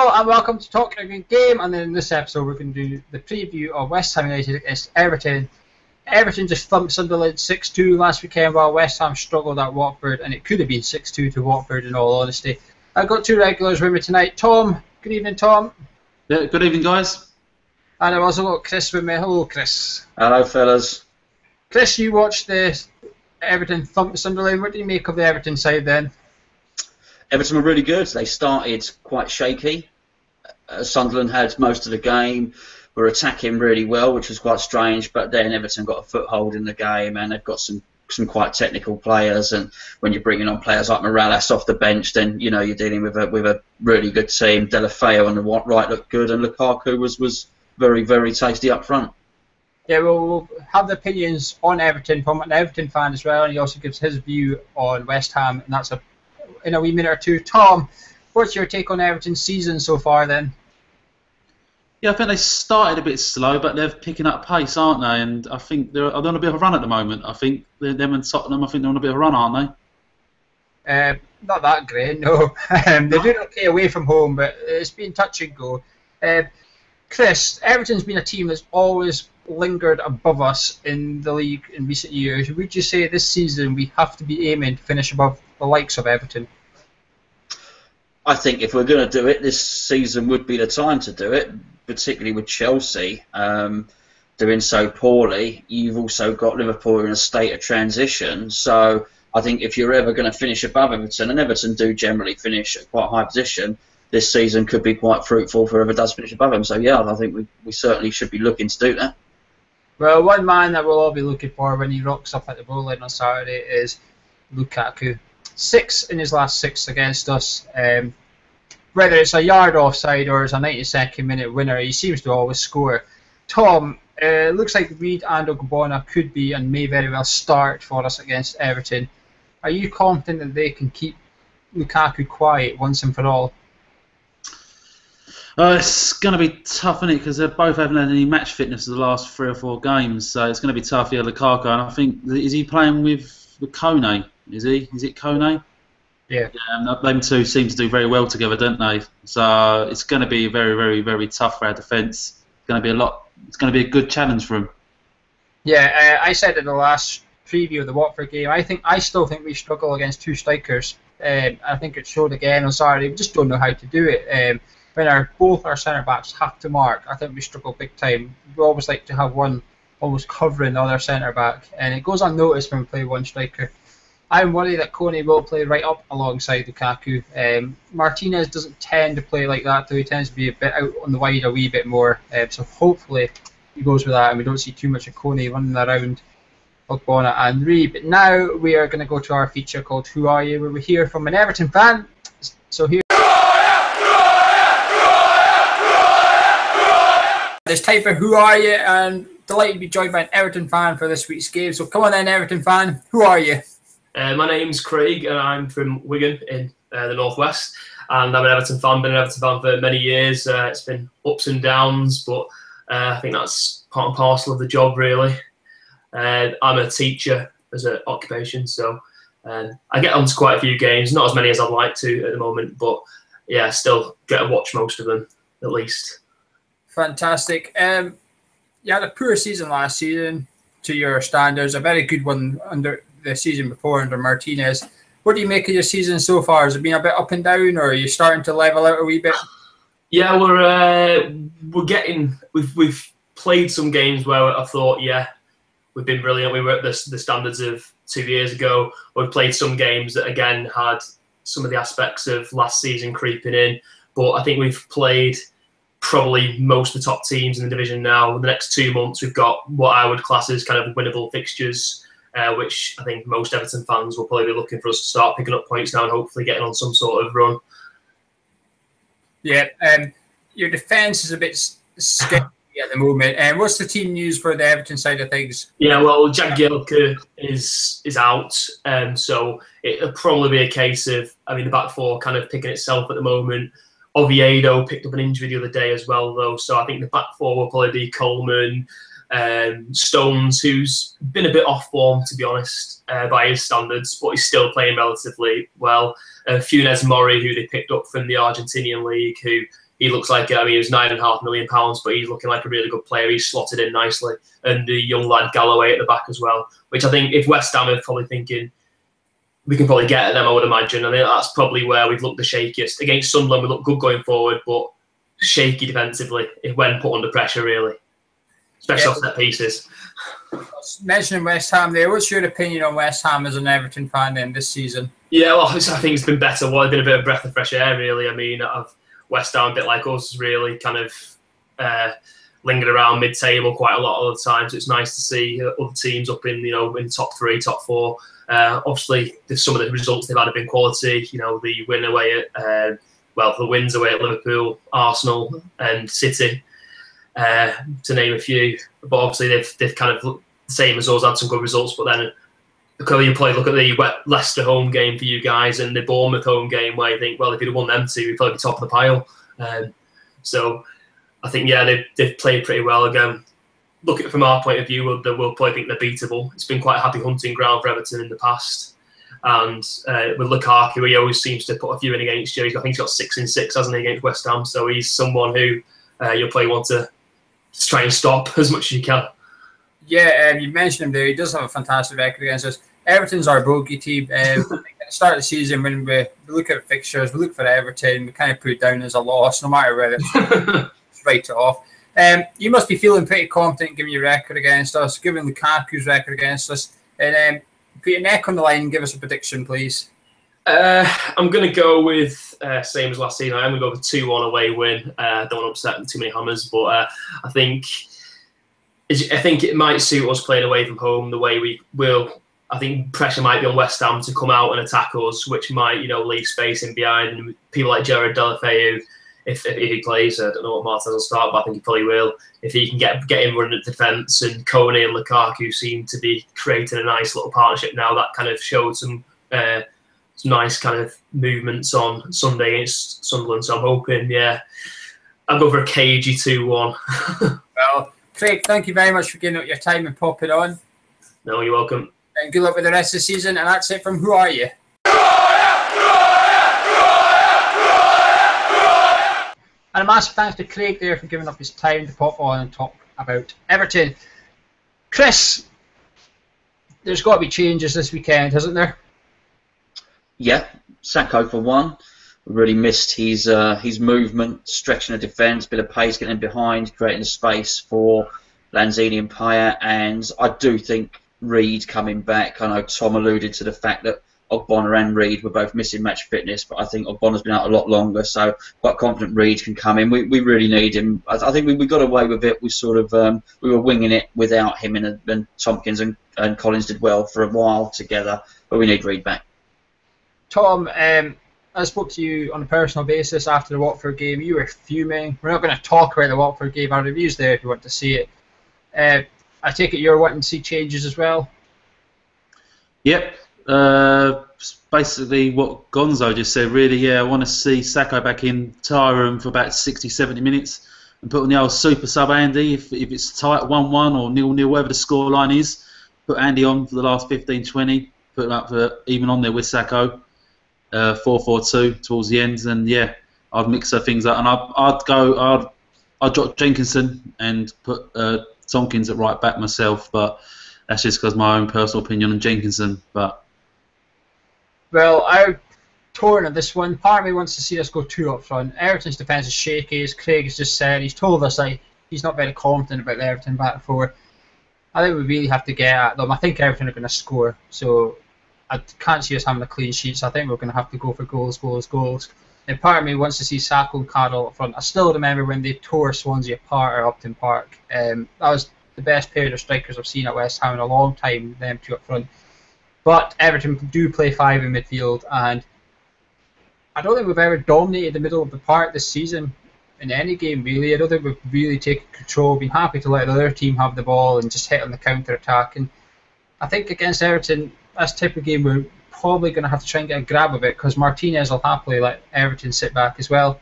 Hello and welcome to Talking a Good Game, and then in this episode we're going to do the preview of West Ham United against Everton. Everton just thumped Sunderland 6-2 last weekend while West Ham struggled at Watford, and it could have been 6-2 to Watford in all honesty. I've got two regulars with me tonight. Tom, good evening Tom. Yeah, good evening guys. And I've also got Chris with me. Hello Chris. Hello fellas. Chris, you watched the Everton thump Sunderland. What do you make of the Everton side then? Everton were really good. They started quite shaky. Sunderland had most of the game, were attacking really well, which was quite strange, but then Everton got a foothold in the game and they've got some quite technical players, and when you're bringing on players like Morales off the bench, then you know you're dealing with a really good team. Delafeu on the right looked good, and Lukaku was very, very tasty up front. Yeah, we'll have the opinions on Everton from an Everton fan as well, and he also gives his view on West Ham, and that's in a wee minute or two. Tom, what's your take on Everton's season so far then? Yeah, I think they started a bit slow, but they're picking up pace, aren't they? And I think they're on a bit of a run at the moment. I think them and Tottenham, I think they're on a bit of a run, aren't they? Not that great, no. They're doing okay away from home, but it's been touch and go. Chris, Everton's been a team that's always lingered above us in the league in recent years. Would you say this season we have to be aiming to finish above the likes of Everton? I think if we're going to do it, this season would be the time to do it, particularly with Chelsea doing so poorly. You've also got Liverpool in a state of transition. So I think if you're ever going to finish above Everton, and Everton do generally finish at quite a high position, this season could be quite fruitful for whoever does finish above them. So yeah, I think we certainly should be looking to do that. Well, one man that we'll all be looking for when he rocks up at the goal line on Saturday is Lukaku. 6 in his last 6 against us. Whether it's a yard offside or it's a 92nd minute winner, he seems to always score. Tom, looks like Reid and Ogbonna could be and may very well start for us against Everton. Are you confident that they can keep Lukaku quiet once and for all? It's going to be tough, isn't it? Because they both haven't had any match fitness for the last 3 or 4 games, so it's going to be tough. Yeah, Lukaku, and I think, is he playing with Kone? Is he? Is it Kone? Yeah. Them two seem to do very well together, don't they? So it's going to be very, very, very tough for our defence. It's going to be It's going to be a good challenge for him. Yeah, I said in the last preview of the Watford game, I still think we struggle against 2 strikers. I think it showed again on Saturday. We just don't know how to do it. When both our centre backs have to mark, I think we struggle big time. We always like to have one almost covering the other centre back, and it goes unnoticed when we play one striker. I'm worried that Kone will play right up alongside Lukaku. Martinez doesn't tend to play like that, though. He tends to be a bit out on the wide a wee bit more. So hopefully he goes with that and we don't see too much of Kone running around Ogbonna and Reid. But now we are going to go to our feature called Who Are You?, where we hear from an Everton fan. So here. It's time for Who Are You? And delighted to be joined by an Everton fan for this week's game. So come on then, Everton fan. Who are you? My name's Craig and I'm from Wigan in the Northwest, and I'm an Everton fan, been an Everton fan for many years. It's been ups and downs, but I think that's part and parcel of the job really. I'm a teacher as an occupation, so I get onto quite a few games, not as many as I'd like to at the moment, but yeah, still get to watch most of them at least. Fantastic. You had a poor season last season to your standards, a very good one under the season before under Martinez. What do you make of your season so far? Has it been a bit up and down, or are you starting to level out a wee bit? Yeah, we've played some games where I thought, yeah, we've been brilliant. We were at the standards of 2 years ago. We've played some games that again had some of the aspects of last season creeping in, but I think we've played probably most of the top teams in the division now. In the next 2 months, we've got what I would class as kind of winnable fixtures, which I think most Everton fans will probably be looking for us to start picking up points now and hopefully getting on some sort of run. Yeah, your defence is a bit sketchy at the moment. And what's the team news for the Everton side of things? Yeah, well, Jagielka is out, so it'll probably be a case of, the back four kind of picking itself at the moment. Oviedo picked up an injury the other day as well, though, so I think the back four will probably be Coleman, Stones, who's been a bit off form, to be honest, by his standards, but he's still playing relatively well. Funes Mori, who they picked up from the Argentinian league, who he looks like, I mean, he was £9.5 million, but he's looking like a really good player. He's slotted in nicely. And the young lad Galloway at the back as well, which I think if West Ham are probably thinking, we can probably get at them, I would imagine. I think that's probably where we've looked the shakiest. Against Sunderland, we look good going forward, but shaky defensively when put under pressure, really. Especially off set pieces. Mentioning West Ham there, what's your opinion on West Ham as an Everton fan then this season? Yeah, well, I think it's been better. Well, it's been a bit of breath of fresh air, really. I mean, West Ham, a bit like us, really kind of lingered around mid-table quite a lot of the times. It's nice to see other teams up in, in top 3, top 4. Obviously, some of the results they've had have been quality. The win away at, the wins away at Liverpool, Arsenal, and City, to name a few. But obviously, they've kind of the same as us had some good results. But then, look at the Leicester home game for you guys and the Bournemouth home game where you think, well, if you'd have won them two, we'd probably be top of the pile. So I think, yeah, they've played pretty well again. Look at it from our point of view, we'll probably think they're beatable. It's been quite a happy hunting ground for Everton in the past. And with Lukaku, he always seems to put a few in against you. I think he's got 6 in 6, hasn't he, against West Ham? So he's someone who you'll probably want to try and stop as much as you can. Yeah, you mentioned him there. He does have a fantastic record against us. Everton's our bogey team. At the start of the season, when we look at fixtures, we look for Everton, we kind of put it down as a loss, no matter whether it's write it off. You must be feeling pretty confident given your record against us, given Lukaku's record against us. And put your neck on the line and give us a prediction, please. I'm going to go with, same as last season, I'm going to go with 2-1 away win. Don't want to upset too many hammers, but I think it might suit us playing away from home the way we will. I think pressure might be on West Ham to come out and attack us, which might, leave space in behind. And people like Jared Deulofeu, if he plays, I don't know what Martinez will start, but I think he probably will. If he can get him running at defence, and Kone and Lukaku seem to be creating a nice little partnership now. That kind of showed some nice kind of movements on Sunday against Sunderland. So I'm hoping, I'll go for a cagey 2-1. Well, Craig, thank you very much for giving up your time and popping on. No, you're welcome. And good luck with the rest of the season. And that's it from Who Are You? And a massive thanks to Craig there for giving up his time to pop on and talk about Everton. Kris, there's got to be changes this weekend, hasn't there? Yeah, Sacco for one. Really missed his movement, stretching the defence, bit of pace, getting in behind, creating the space for Lanzini and Payet. And I do think Reid coming back. I know Tom alluded to the fact that Ogbonna and Reid were both missing match fitness, but I think Ogbonna's been out a lot longer, so quite confident Reid can come in. We really need him. I think we got away with it. We sort of we were winging it without him, and Tompkins and Collins did well for a while together, but we need Reid back. Tom, I spoke to you on a personal basis after the Watford game. You were fuming. We're not going to talk about the Watford game. Our review's there if you want to see it. I take it you're wanting to see changes as well? Yep. Basically what Gonzo just said, really. Yeah, I want to see Sacco back in Tyrone for about 60-70 minutes and put on the old super sub Andy if it's tight 1-1 or 0-0, whatever the score line is. Put Andy on for the last 15-20, put him up for even on there with Sacco. 4-4-2 towards the end, and yeah, I'd mix things up, and I'd drop Jenkinson and put Tompkins at right back myself, but that's just because my own personal opinion on Jenkinson. But well, I'm torn on this one. Part of me wants to see us go 2 up front. Everton's defence is shaky, as Craig has just said. He's told us that he's not very confident about the Everton back 4. I think we really have to get at them. I think Everton are going to score, so I can't see us having a clean sheet, so I think we're going to have to go for goals. And part of me wants to see Sacco and Carroll up front. I still remember when they tore Swansea apart at Upton Park. That was the best pair of strikers I've seen at West Ham in a long time, them 2 up front. But Everton do play 5 in midfield, and I don't think we've ever dominated the middle of the park this season in any game, really. I don't think we've really taken control, been happy to let the other team have the ball and just hit on the counter-attack. And I think against Everton, that's the type of game we're probably going to have to try and get a grab of it, because Martinez will happily let Everton sit back as well.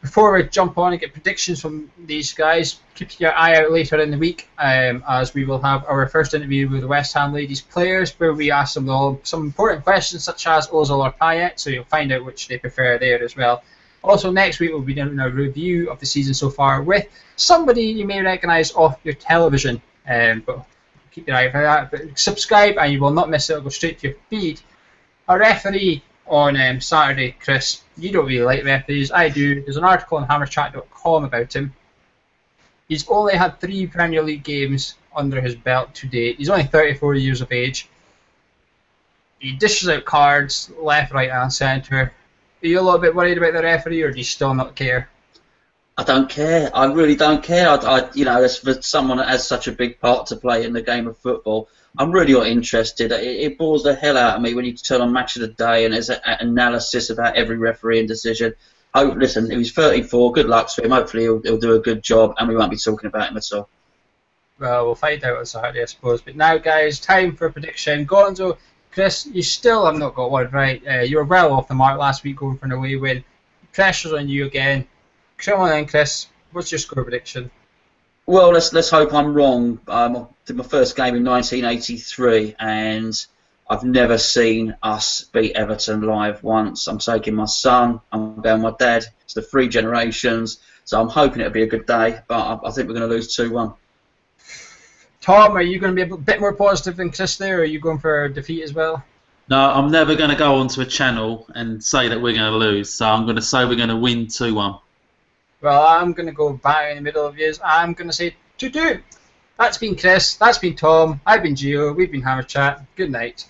Before we jump on and get predictions from these guys, keep your eye out later in the week as we will have our first interview with the West Ham ladies players, where we ask them all some important questions such as Ozil or Payet, so you'll find out which they prefer there as well. Also, next week we'll be doing a review of the season so far with somebody you may recognise off your television. But keep your eye for that. But subscribe and you will not miss it. It'll go straight to your feed. A referee on Saturday, Kris. You don't really like referees. I do. There's an article on hammerchat.com about him. He's only had 3 Premier League games under his belt to date. He's only 34 years of age. He dishes out cards left, right, and centre. Are you a little bit worried about the referee, or do you still not care? I don't care. I really don't care. You know, as for someone that has such a big part to play in the game of football, I'm really not interested. It bores the hell out of me when you turn on Match of the Day and there's an analysis about every referee and decision. Oh, listen, he's 34. Good luck to him. Hopefully he'll do a good job, and we won't be talking about him at all. Well, we'll find out on Saturday, I suppose. But now, guys, time for a prediction. Gonzo, Kris, you still have not got one right. You were well off the mark last week going for an away win. Pressure's on you again. Come on then, Kris. What's your score prediction? Well, let's hope I'm wrong. I did my first game in 1983, and I've never seen us beat Everton live once. I'm taking my son. I'm going with my dad. It's the 3 generations. So I'm hoping it'll be a good day, but I think we're going to lose 2-1. Tom, are you going to be a bit more positive than Kris there, or are you going for a defeat as well? No, I'm never going to go onto a channel and say that we're going to lose. So I'm going to say we're going to win 2-1. Well, I'm going to go back in the middle of yours. I'm going to say 2-2. That's been Kris. That's been Tom. I've been Gio. We've been Hammer Chat. Good night.